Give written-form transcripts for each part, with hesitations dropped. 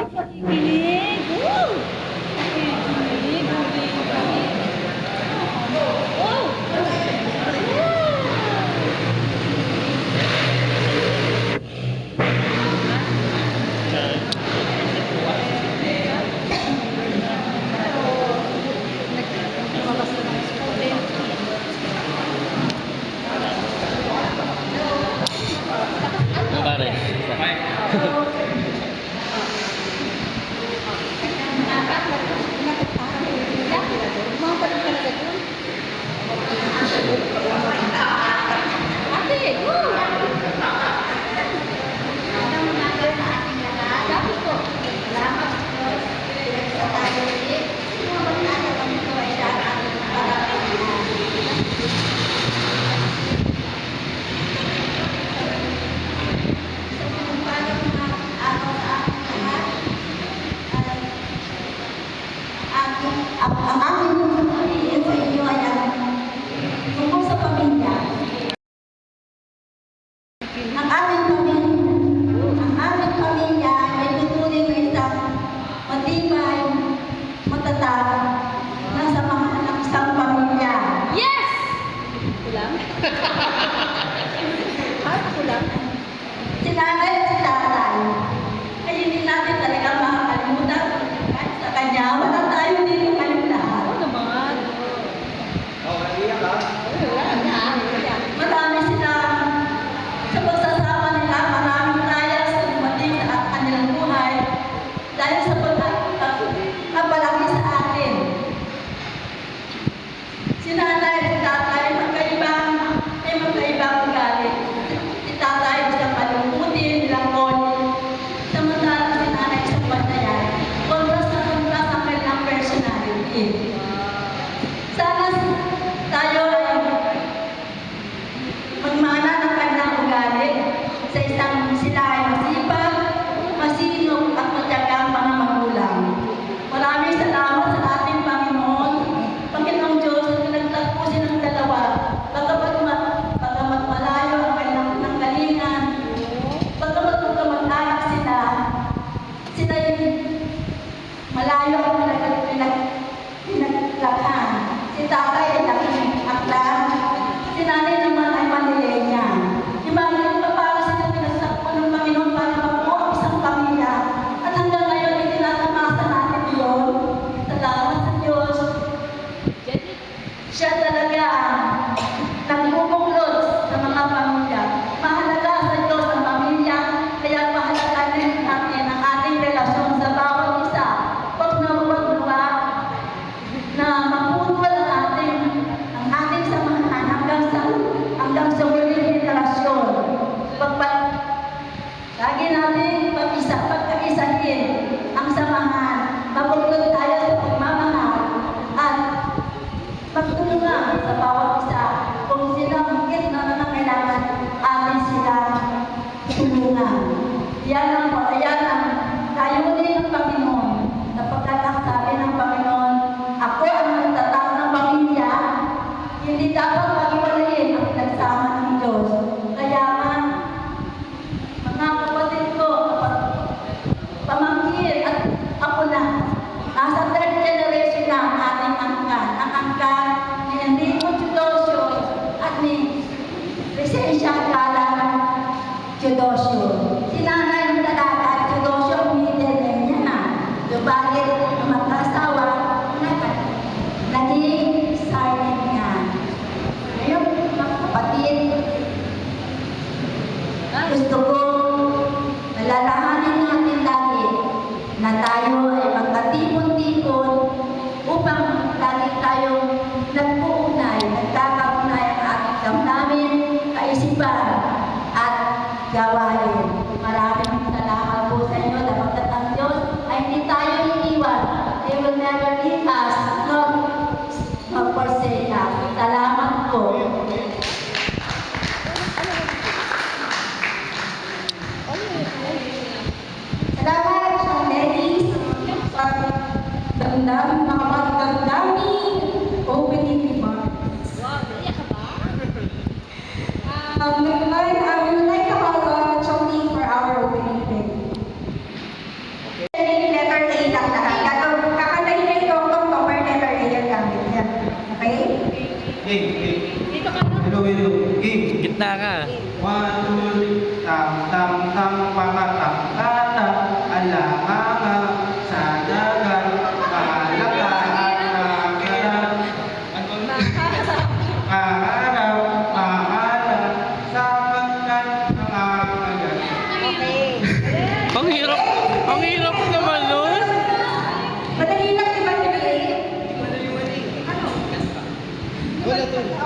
Pakikinig. Woo! Pakikinig. Wow! Ang aming sabihin sa inyo ay tungkol sa pamilya. Ang aming pamilya ay tuturing na isang matibay, matatag, na samahan ng isang pamilya. Yes! Ako lang? Ako lang? Si nanay at si tatay ay hindi natin talaga makakalimutan kahit sa kanya. Wala tayo dito ngayon lahat. Oo naman. Marami sila sa pagsasama nila, maraming trials na dumating sa kanilang buhay dahil sa pagpapalaki sa atin. Si nanay at si tatay magkaibang ugali. Si tatay isang malungkutin, langkon, samantalang si nanay isang bantayan. Kontras na kontras ang kanilang personality. Sana tayo ay magmana ng kanilang ugali sa isang sila ay masipag, masinop at matyagang mga magulang. Maraming salamat sa ating Panginoon, Panginoong Diyos, na pinagtagpo silang dalawa. Bagamat malayo ang kanilang nanggalingan, bagamat magkamag-anak sila yung malayo ang pinaglakhan. Si tatay ay laking aklan, si nanay naman ay Manilenya. Imagine pa paano sila pinagtakpo ng Panginoon para mabuo ang isang pamilya. At hanggang ngayon ay tinatamasa natin yun. Salamat sa Diyos. Siya talaga ang nagbubuklod sa mga pamilya. Mahalaga sa Diyos ang pamilya, kaya mahalaga din natin ang ating relasyon sa bawat isa. Pag nawawagwa na maputol ang ating samahan hanggang sa huling henerasyon. Lagi natin pagkaisahin ang samahan, mabuklod tayo sa pagmamahal at magtulungan sa bawat isa. Kung sila higit na nangangailangan, atin sila tulungan. Yan ang layunin ng Panginoon. Sapagkat ang sabi ng Panginoon, ako ang nagtatag ng pamilya, hindi dapat pag-iwalayin ang pinagsama ng Diyos. Kaya man, mga kapatid ko, pamangkin at ako na, nasa third generation na ang ating angkan. Ang angkan ni Enrico Teodosio at ni Presencia Galang Teodosio. Si nanay ng dalaga, Teodosio, ang middle name niya. Dubalit ng mag-asawa, naging surname niya. Ngayon, mga kapatid, gusto ko nalalahanin natin lagi na tayo ay magkatipon-tipon upang lagi tayong nagpuunay, nagkakaunay ang ating damdamin, kaisipan at gawain. Maraming salamat po sa inyo na pagkat ang Diyos ay hindi tayo iiwan. He will never leave us nor forsake us. Salamat po. Salamat sa ladies sa damdamin, mga pagdamdamin, opening remarks. Wow, naiyak ka ba? I would like to have a choking for our opening day. ka. Wadul, tam-tam-tam, pakatak-katak, alahanga, sa dagat, mahalagaan, maharap, maharap, maharap, sa pagkat nangangagat. Okay. Ang hirap naman nun. Madali lang, di ba, Bebe?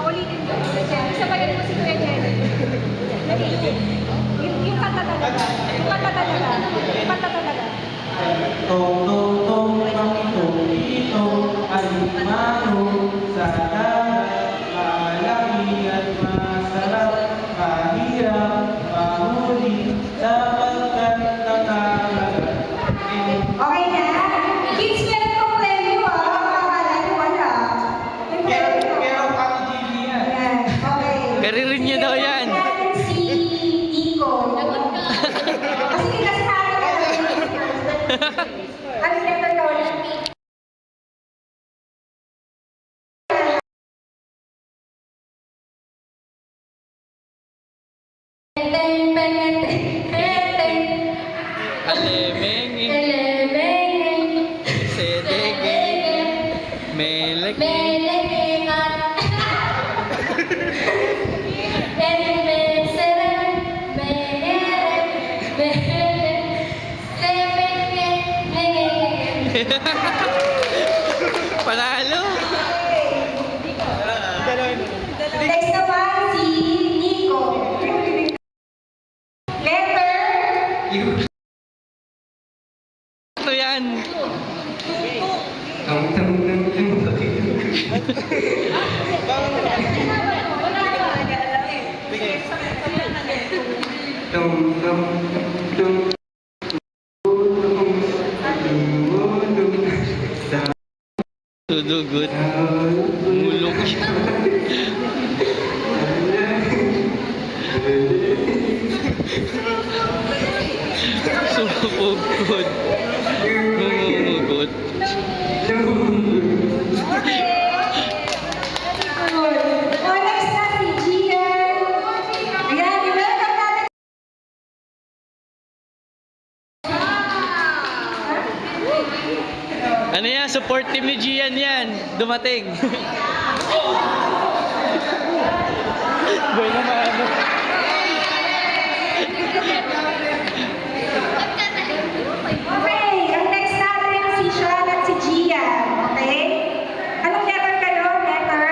Ulitin ko. Sabayan mo si Kuya Jenny. Yung kanta talaga. Yung kanta talaga. Yung kanta talaga. Tong, tong, tong, tong, tong, dito, alimano, sa dagat, malaki at masarap, mahirap, mahuli, sa pagkat nangangagat. Okay na? Kids, meron kong premyo ah. Akala niyo wala. May premyo. Pero Ate Gigi yan. Ayan, okay. Karirin niya daw yan. Natin si Iko. Kasi kinasabi ka lang. Ano never ka ulit? Teng, teng, teng, teng. Alemenge, Elemeng. sedege, meleke. Panalo. Next naman si Nico. Letter. Ito yan. Tong, tong, tong, tong. Tung, tung, tung, Sudugot. Mulok siya. Sumupugod. Ngungugot. Oh, next na si Gian. Ayan, i-welcome natin. Ano yan? Support team ni Gian yan. Dumating. Boy naman. Okay, ang next natin si Sean at si Gian. Okay? Anong letter kayo? Letter?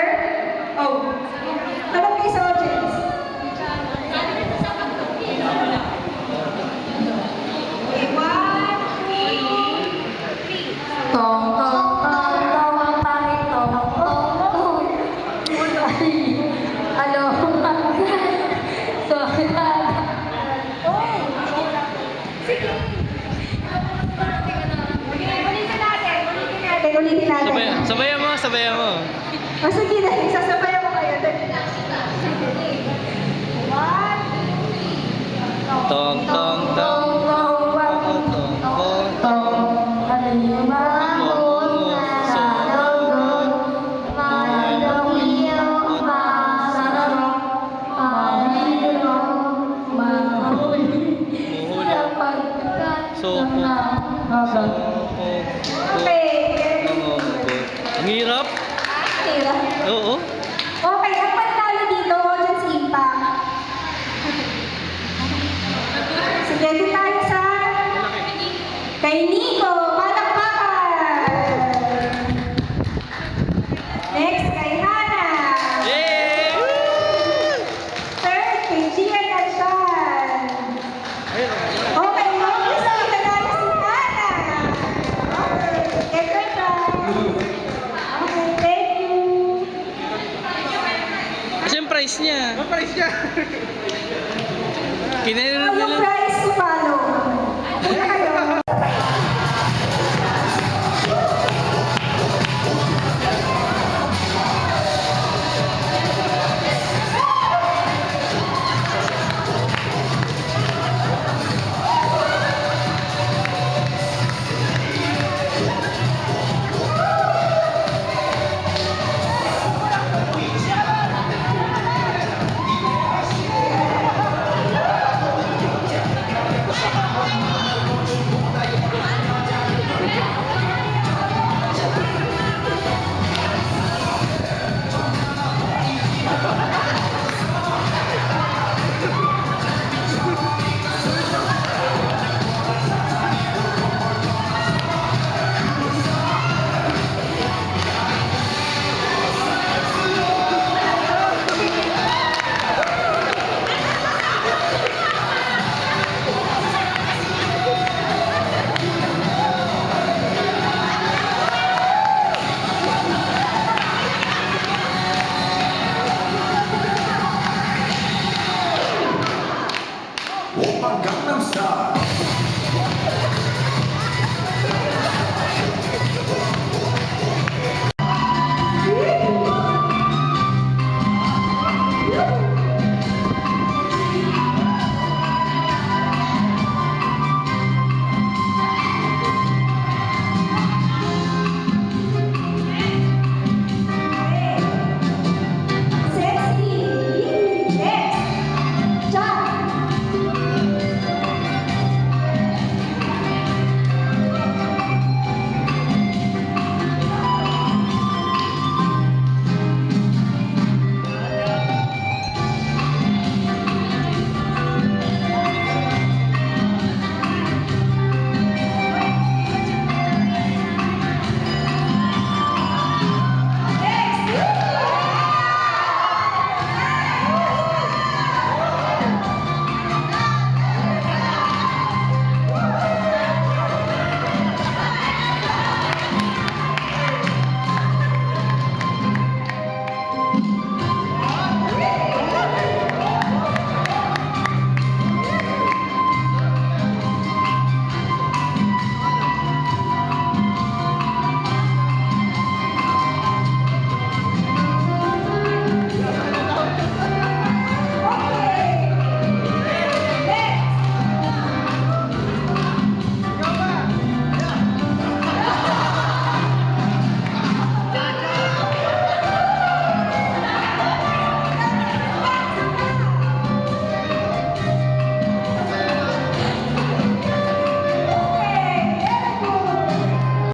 Oh. Tanong kayo sa audience. Okay, 1, 2, 3. Tong, tong, tong, tong, ang pangit, tong, tong, tong. Alo, so, ulitin natin. Sabayan mo, sabayan mo. O sige na, sasabayan mo kayo. Tong, tong, tong. Tong, tong, tong. Sopok. Okay. Nangungugot. Ang hirap. Oo. Okay, ang panalo dito, audience impact. Sige, dito tayo sa kay Nico, palakpakan. Next, kay Hannah. Yay! Third, kay Gian at Sean. Okay, longest na nanalo si Hannah. Okay, get your prize. Okay, thank you. Kasi yung price niya. Ang price niya. Kinailan Yung nila. prize to follow. Punta kayo. from Gangnam Style.